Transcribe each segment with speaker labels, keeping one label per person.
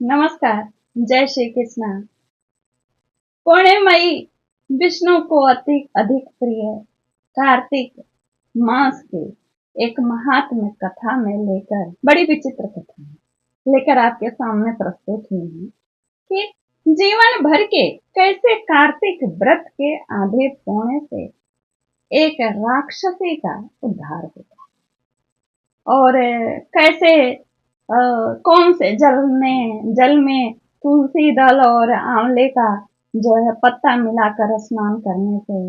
Speaker 1: नमस्कार। जय श्री कृष्ण। पूर्णिमई विष्णु को अति अधिक प्रिय कार्तिक मास के एक महात्म्य कथा में लेकर बड़ी विचित्र कथा लेकर आपके सामने प्रस्तुत हुई है कि जीवन भर के कैसे कार्तिक व्रत के आधे पौने से एक राक्षसी का उद्धार होता और कैसे कौन से जल में तुलसी दल और आंवले का जो है पत्ता मिलाकर स्नान करने से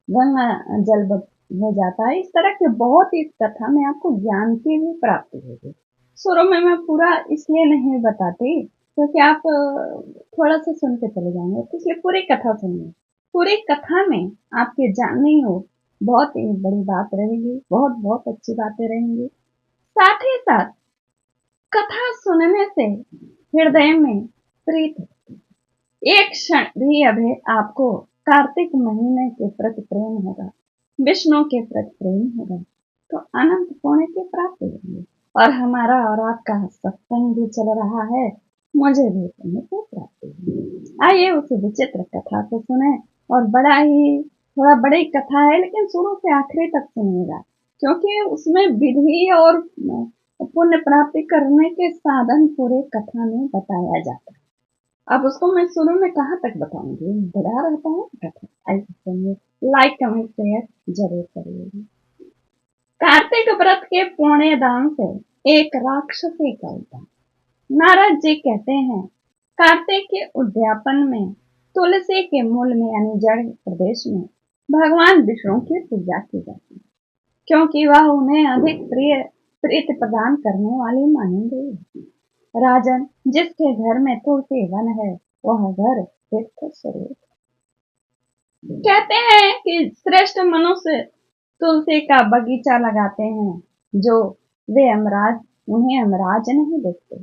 Speaker 1: गंगा जल हो जाता है। इस तरह के बहुत ही कथा में आपको ज्ञान की भी प्राप्ति होगी। शुरू में मैं पूरा इसलिए नहीं बताती क्योंकि आप थोड़ा सा सुन के चले जाएंगे, तो इसलिए पूरी कथा सुनिए। पूरी कथा में आपके जानने हो बहुत ही बड़ी बात रहेगी, बहुत बहुत अच्छी बातें रहेंगी। साथ ही साथ कथा सुनने से हृदय में प्रीत एक क्षण भी अभी आपको कार्तिक महीने के प्रति प्रेम होगा, विष्णु के प्रति प्रेम होगा, तो अनंत पुण्य की प्राप्ति होगी। और हमारा और आपका सत्संग भी चल रहा है, मुझे भी पुण्य की प्राप्ति होगी। आइए उस विचित्र कथा को सुने। और थोड़ा बड़ी कथा है, लेकिन शुरू से आखिरी तक सुनिएगा, क्योंकि उसमें विधि और पुण्य प्राप्ति करने के साधन पूरे कथा में बताया जाता है। अब उसको मैं शुरू में कहाँ तक बताऊंगी, बड़ा रहता है कथा। आइए सुनिए, लाइक कमेंट शेयर जरूर करिएगा। कार्तिक व्रत के पुण्य दान से एक राक्षसी का उद्धार। नारद जी कहते हैं, कार्तिक के उद्यापन में तुलसी के मूल में यानी जड़ प्रदेश में भगवान विष्णु की पूजा की जाती है, क्योंकि वह उन्हें अधिक प्रीति प्रदान करने वाली मानी गई। राजन, जिसके घर में तुलसी वन है वह घर तीर्थ स्वरूप। कहते हैं कि श्रेष्ठ मनुष्य तुलसी का बगीचा लगाते हैं, जो उन्हें अमराज नहीं देखते।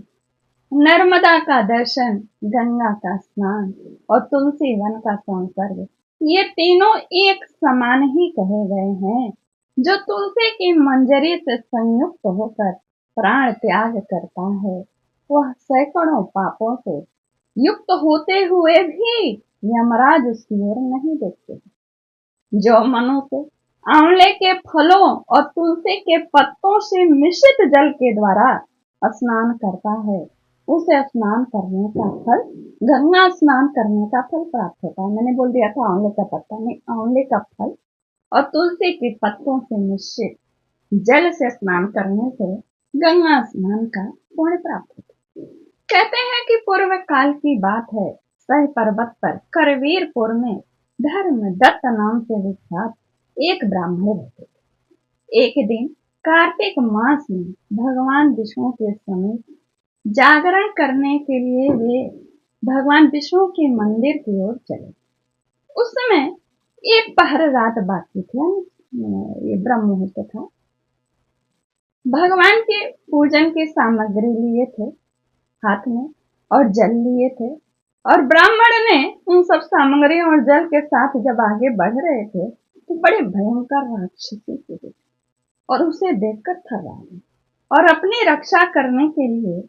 Speaker 1: नर्मदा का दर्शन, गंगा का स्नान और तुलसी वन का सौंदर्य, ये तीनों एक समान ही कहे गए हैं। जो तुलसी की मंजरी से संयुक्त होकर प्राण त्याग करता है, वह सैकड़ों पापों से युक्त होते हुए भी यमराज उसकी ओर नहीं देखते। जो मनुष्य आंवले के फलों और तुलसी के पत्तों से मिश्रित जल के द्वारा स्नान करता है, उसे स्नान करने का फल, गंगा स्नान करने का फल प्राप्त होता है। मैंने बोल दिया था आंवले का पत्ता नहीं, आंवले का फल और तुलसी के पत्तों से मिश्रित जल से स्नान करने से गंगा स्नान का पुण्य प्राप्त होता है। कहते हैं कि पूर्व काल की बात है, सह पर्वत पर करवीरपुर में धर्म दत्त नाम से विख्यात एक ब्राह्मण रहते थे। एक दिन कार्तिक मास में भगवान विष्णु के समीप जागरण करने के लिए वे भगवान विष्णु के मंदिर की ओर चले। उस समय एक पहर रात बाकी थी, ये ब्रह्म मुहूर्त था। भगवान के पूजन की सामग्री लिए थे हाथ में और जल लिए थे, और ब्राह्मण ने उन सब सामग्री और जल के साथ जब आगे बढ़ रहे थे तो बड़े भयंकर राक्षसी को देखा और उसे देखकर थर्रा गए। और अपनी रक्षा करने के लिए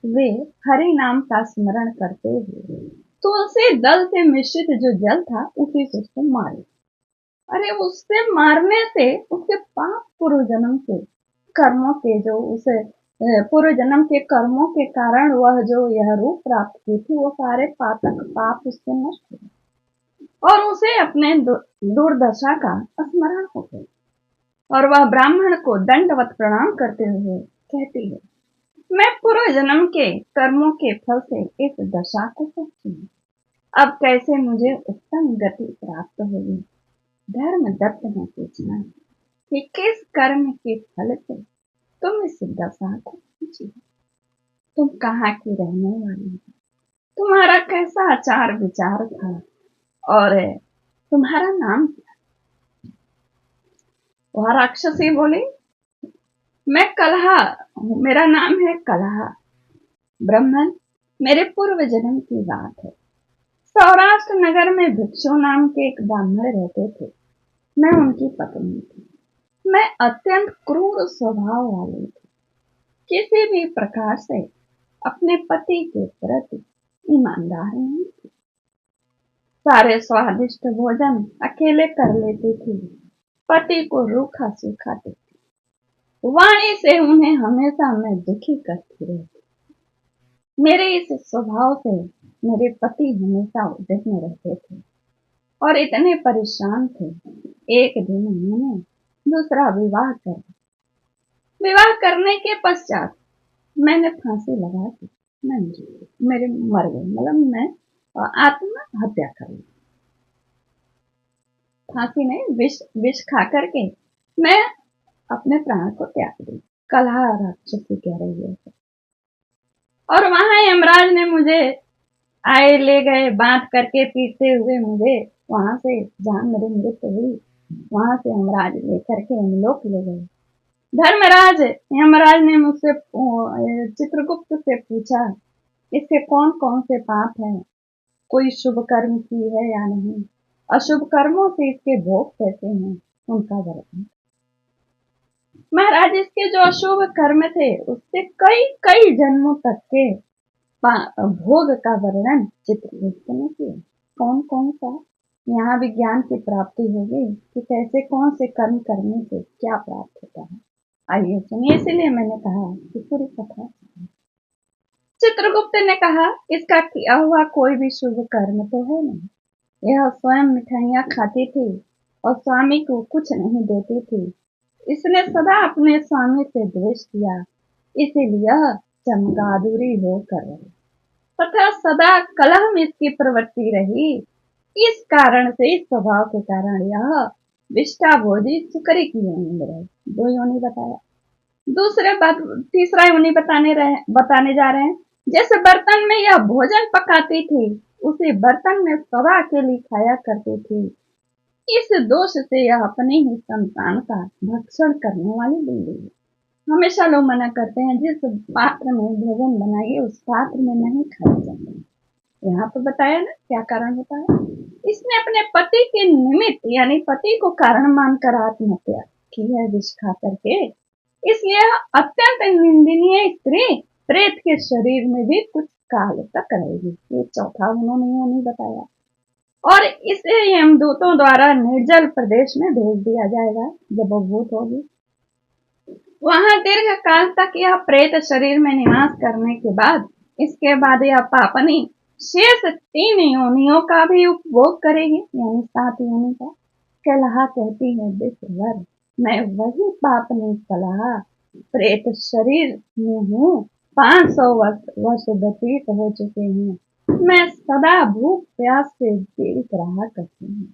Speaker 1: वे हरि नाम का स्मरण करते हुए तुलसी दल से मिश्रित जो जल था उसी से उसको मारे। अरे उससे मारने से उसके पाप पूर्व जन्म के कर्मों के जो उसे पूर्व जन्म के कर्मों के कारण वह जो यह रूप प्राप्त की थी, वो सारे पाप उससे नष्ट हो गए और उसे अपने दुर्दशा का स्मरण हो गया। और वह ब्राह्मण को दंडवत प्रणाम करते हुए कहती है, मैं पूर्व जन्म के कर्मों के फल से इस दशा को पहुंची हूँ। अब कैसे मुझे उत्तम गति प्राप्त होगी? धर्म दत्त ने पूछना कि किस कर्म के फल से तुम इस दशा को पहुंची हो? तुम कहाँ की रहने वाली हो? तुम्हारा कैसा आचार विचार था और तुम्हारा नाम क्या? वह राक्षसी बोली, मैं कलहा हूँ, मेरा नाम है कलहा। ब्राह्मण, मेरे पूर्व जन्म की बात है। सौराष्ट्र नगर में भिक्षु नाम के एक ब्राह्मण रहते थे। मैं उनकी पत्नी थी। मैं अत्यंत क्रूर स्वभाव वाली थी। किसी भी प्रकार से अपने पति के प्रति ईमानदार नहीं थी। सारे स्वादिष्ट भोजन अकेले कर लेती थी, पति को रूखा सुखाती थी। वाणी से उन्हें हमेशा मैं दुखी करती रहती। मेरे इस स्वभाव से मेरे पति हमेशा उद्विग्न में रहते थे और इतने परेशान थे। एक दिन उन्होंने दूसरा विवाह कर, विवाह करने के पश्चात मैंने फांसी लगा दी। मेरे मर गई, मतलब मैं आत्महत्या कर ली। फांसी में विष खा करके मैं अपने प्राण को त्याग दी। कलह राक्षसी कह रही है। और वहां यमराज ने मुझे आए ले गए, बांध करके पीटते हुए मुझे वहां से, जहां मेरी मृत्यु हुई, वहां से यमराज लेकर के यमलोक ले गए। धर्मराज यमराज ने मुझसे चित्रगुप्त से पूछा, इसके कौन कौन से पाप हैं, कोई शुभ कर्म की है या नहीं, अशुभ कर्मों से इसके भोग कैसे हैं, उनका वर्णन। महाराज, इसके जो अशुभ कर्म थे उससे कई कई जन्मों तक के भोग का वर्णन चित्रगुप्त ने किया। कौन कौन सा, यहाँ भी ज्ञान की प्राप्ति होगी कि कैसे कौन से कर्म करने से क्या प्राप्त होता है। आइए सुनिए, इसलिए मैंने कहा कि पूरी कथा। चित्रगुप्त ने कहा, इसका किया हुआ कोई भी शुभ कर्म तो है नहीं। यह स्वयं मिठाइयां खाती थी और स्वामी को कुछ नहीं देती थी। इसने सदा अपने स्वामी से द्वेष किया, इसीलिए चमगादुरी होकर रही तथा सदा कलह में इसकी प्रवृत्ति रही। इस कारण से, इस स्वभाव के कारण यह विष्टा भोजी सुकरी की योनि में रहे। 2 योनि बताया। दूसरे बात, तीसरा योनि बताने जा रहे हैं। जैसे बर्तन में यह भोजन पकाती थी, उसी बर्तन में सदा अकेली खाया करती थी। इस दोष से यह अपने ही संतान का भक्षण करने वाली बिल्ली है। हमेशा लोग मना करते हैं, जिस पात्र में भोजन बनाइए उस पात्र में नहीं खाया जाता। यहाँ तो बताया ना क्या कारण होता है। इसने अपने पति के निमित्त, यानी पति को कारण मानकर आत्महत्या की है विष खा करके। इसलिए अत्यंत निंदनीय स्त्री प्रेत के शरीर में भी कुछ काल तक रहेगी। ये चौथा उन्होंने बताया। और इसे यमदूतों द्वारा निर्जल प्रदेश में भेज दिया जाएगा। जब वो भूत होगी, वहां दीर्घ काल तक यह प्रेत शरीर में निवास करने के बाद, इसके बाद यह पापनी शेष 3 योनियों का भी उपभोग करेगी, यानी 7 योनि का। कलहा कहती है, विप्रवर, मैं वही पापनी कलहा प्रेत शरीर में हूँ। 500 वर्ष व्यतीत हो चुके हैं। मैं सदा भूख प्यास से पीड़ित रहा करती हूँ।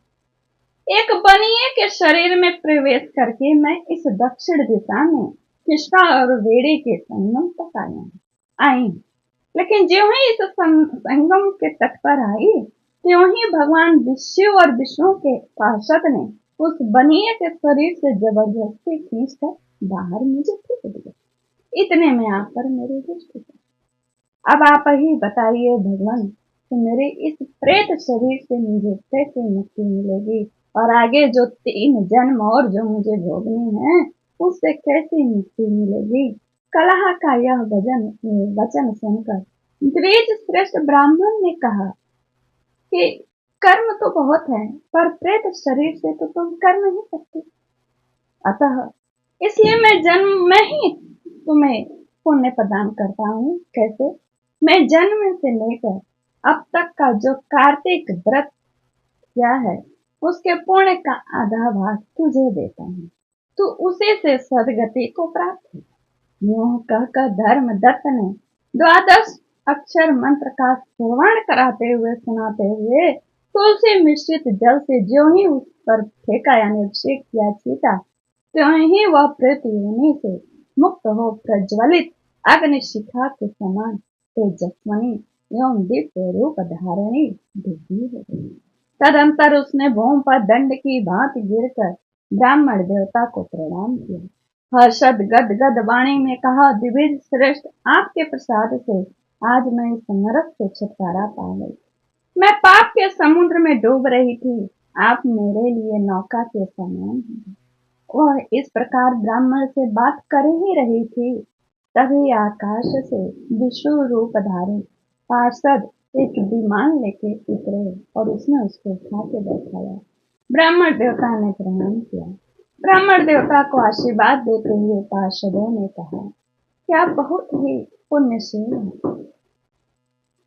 Speaker 1: एक बनिए के शरीर में प्रवेश करके मैं इस दक्षिण दिशा में कृष्णा और वेड़ी के संगम तक आई। लेकिन ज्यों ही इस संगम के तट पर आई, त्यों ही भगवान विष्णु और विष्णु के पार्षद ने उस बनिए के शरीर से जबरदस्ती खींचकर बाहर मुझे फेंक दिया। इतने में आप पर मेरी दृष्टि। अब आप ही बताइए भगवान, तो मेरे इस प्रेत शरीर से मुझे कैसे मुक्ति मिलेगी, और आगे जो 3 जन्म और जो मुझे भोगनी है उससे कैसे मुक्ति मिलेगी। कलह का यह वचन सुनकर द्विज श्रेष्ठ ब्राह्मण ने कहा कि कर्म तो बहुत है, पर प्रेत शरीर से तो तुम कर नहीं सकते। अतः इसलिए मैं जन्म में ही तुम्हें पुण्य प्रदान करता हूँ। कैसे? मैं जन्म से लेकर अब तक का जो कार्तिक व्रत किया है उसके पुण्य का आधा भाग तुझे देता हूँ, तू उसी से सदगति को प्राप्त हो। यूं कहकर धर्मदत्त ने 12 अक्षर मंत्र का श्रवण कराते हुए सुनाते हुए तुलसी मिश्रित जल से ज्यों ही उस पर फेंका, यानी अभिषेक किया, छीटा, त्यों ही वह प्रेत योनि से मुक्त हो प्रज्वलित अग्निशिखा के समान तेजस्वनी एवं दिव्य रूप धारणी दिव्य हो गई। तदंतर उसने भूमि पर दंड की भांति गिरकर ब्राह्मण देवता को प्रणाम किया। हर्षद गद गद वाणी में कहा, दिव्य श्रेष्ठ, आपके प्रसाद से आज मैं इस नरक से छुटकारा पा गई। मैं पाप के समुद्र में डूब रही थी, आप मेरे लिए नौका के समान हैं। वह इस प्रकार ब्राह्मण से बात कर ही रही थी, तभी आकाश से विष्णु रूपधारी पार्षद एक विमान लेके उतरे और उसने उसको उठा के बैठाया। ब्राह्मण देवता ने प्रणाम किया। ब्राह्मण देवता को आशीर्वाद देते हुए पार्षदों ने कहा कि आप बहुत ही पुण्यशील हैं।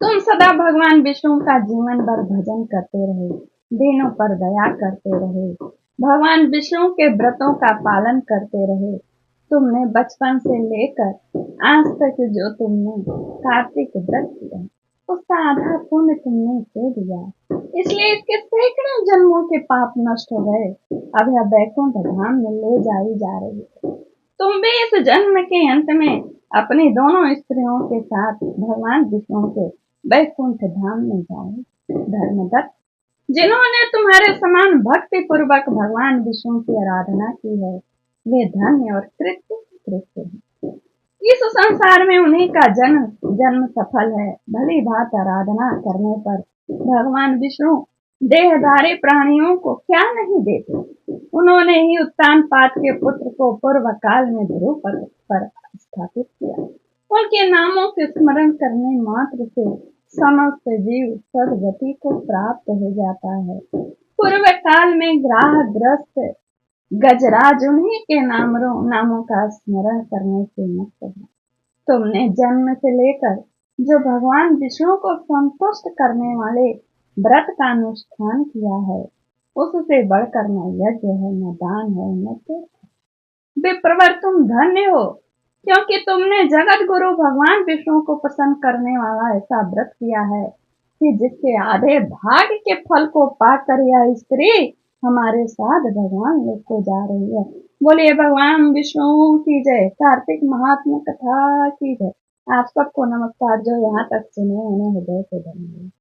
Speaker 1: तुम सदा भगवान विष्णु का जीवन भर भजन करते रहे, दीनों पर दया करते रहे, भगवान विष्णु के व्रतों का पालन करते रहे। तुमने बचपन से लेकर आज तक जो तुमने कार्तिक व्रत किया उसका आधा पुण्य तुमने दे दिया, इसलिए इसके सैकड़ों जन्मों के पाप नष्ट हो गए। अब यह वैकुंठ धाम में ले जाई जा रही है। तुम भी इस जन्म के अंत में अपनी दोनों स्त्रियों के साथ भगवान विष्णु के वैकुंठ धाम में जाओ। धर्मदत्त, जिन्होंने तुम्हारे समान भक्ति पूर्वक भगवान विष्णु की आराधना की है वे धन्य और कृत्य हैं। इस संसार में उन्हीं का जन्म सफल है। भली भांति आराधना करने पर भगवान विष्णु देहधारी प्राणियों को क्या नहीं देते। उन्होंने ही उत्तानपाद के पुत्र को पूर्व काल में ध्रुव पर स्थापित किया। उनके नामों के स्मरण करने मात्र से समस्त जीव सदगति को प्राप्त हो जाता है। पूर्व काल में ग्रस्त गजराज उन्हीं के नामों का स्मरण करने से मुक्त है। तुमने जन्म से लेकर जो भगवान विष्णु को संतुष्ट करने वाले व्रत का अनुष्ठान किया है उससे बढ़कर न यज्ञ है, न दान है, न तीर्थ है। विप्रवर, तुम धन्य हो, क्योंकि तुमने जगत गुरु भगवान विष्णु को प्रसन्न करने वाला ऐसा व्रत किया है कि जिसके आधे भाग के फल को पाकर यह स्त्री हमारे साथ भगवान लोग को जा रही है। बोलिए भगवान विष्णु की जय। कार्तिक महात्म्य कथा की जय। आप सबको नमस्कार। जो यहाँ तक सुने उन्हें हृदय से धन्यवाद।